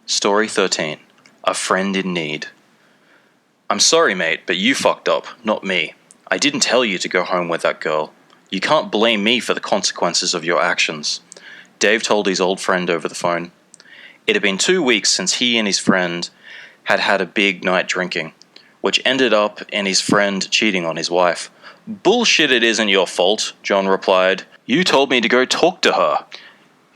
Story 13. A Friend in Need. I'm sorry, mate, but you fucked up, not me. I didn't tell you to go home with that girl. You can't blame me for the consequences of your actions. Dave told his old friend over the phone. It had been 2 weeks since he and his friend had had a big night drinking, which ended up in his friend cheating on his wife. Bullshit, it isn't your fault, John replied. You told me to go talk to her.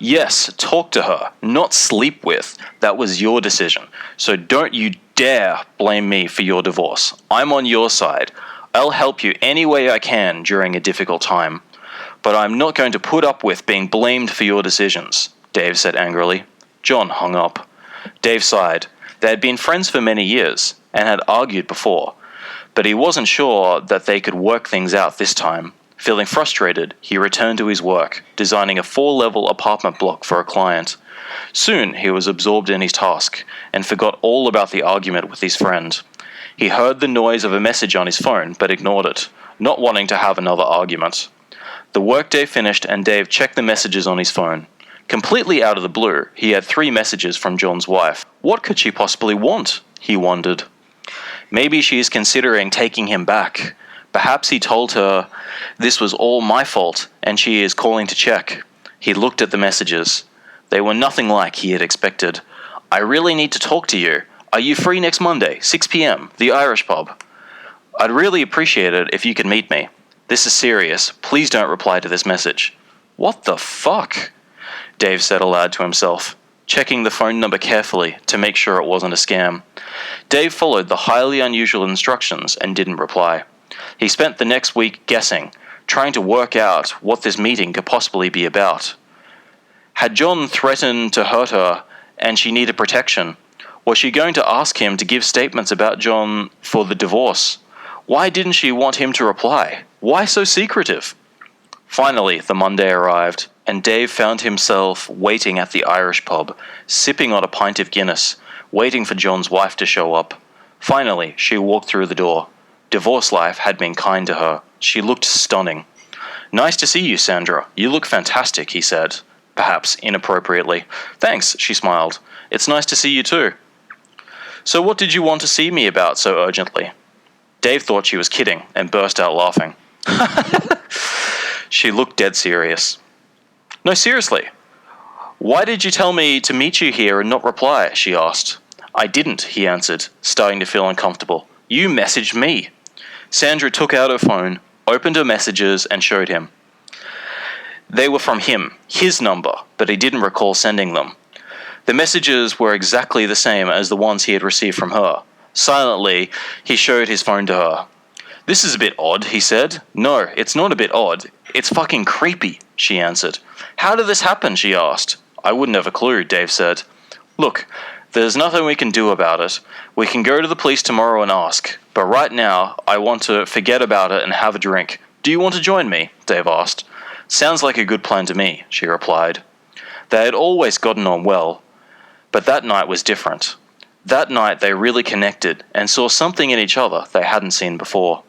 Yes, talk to her, not sleep with. That was your decision. So don't you dare blame me for your divorce. I'm on your side. I'll help you any way I can during a difficult time. But I'm not going to put up with being blamed for your decisions, Dave said angrily. John hung up. Dave sighed. They had been friends for many years, and had argued before, but he wasn't sure that they could work things out this time. Feeling frustrated, he returned to his work, designing a 4-level apartment block for a client. Soon he was absorbed in his task, and forgot all about the argument with his friend. He heard the noise of a message on his phone, but ignored it, not wanting to have another argument. The workday finished, and Dave checked the messages on his phone. Completely out of the blue, he had 3 messages from John's wife. What could she possibly want? He wondered. Maybe she is considering taking him back. Perhaps he told her this was all my fault, and she is calling to check. He looked at the messages. They were nothing like he had expected. I really need to talk to you. Are you free next Monday, 6 p.m., the Irish pub? I'd really appreciate it if you could meet me. This is serious. Please don't reply to this message. What the fuck? Dave said aloud to himself, checking the phone number carefully to make sure it wasn't a scam. Dave followed the highly unusual instructions and didn't reply. He spent the next week guessing, trying to work out what this meeting could possibly be about. Had John threatened to hurt her and she needed protection? Was she going to ask him to give statements about John for the divorce? Why didn't she want him to reply? Why so secretive? Finally, the Monday arrived, and Dave found himself waiting at the Irish pub, sipping on a pint of Guinness, waiting for John's wife to show up. Finally, she walked through the door. Divorce life had been kind to her. She looked stunning. Nice to see you, Sandra. You look fantastic, he said, perhaps inappropriately. Thanks, she smiled. It's nice to see you too. So what did you want to see me about so urgently? Dave thought she was kidding and burst out laughing. She looked dead serious. No, seriously. Why did you tell me to meet you here and not reply? She asked. I didn't, he answered, starting to feel uncomfortable. You messaged me. Sandra took out her phone, opened her messages, and showed him. They were from him, his number, but he didn't recall sending them. The messages were exactly the same as the ones he had received from her. Silently, he showed his phone to her. This is a bit odd, he said. No, it's not a bit odd. It's fucking creepy, she answered. How did this happen, she asked. I wouldn't have a clue, Dave said. Look, there's nothing we can do about it. We can go to the police tomorrow and ask. But right now, I want to forget about it and have a drink. Do you want to join me? Dave asked. Sounds like a good plan to me, she replied. They had always gotten on well, but that night was different. That night they really connected and saw something in each other they hadn't seen before.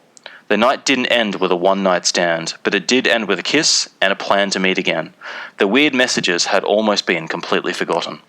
The night didn't end with a one-night stand, but it did end with a kiss and a plan to meet again. The weird messages had almost been completely forgotten.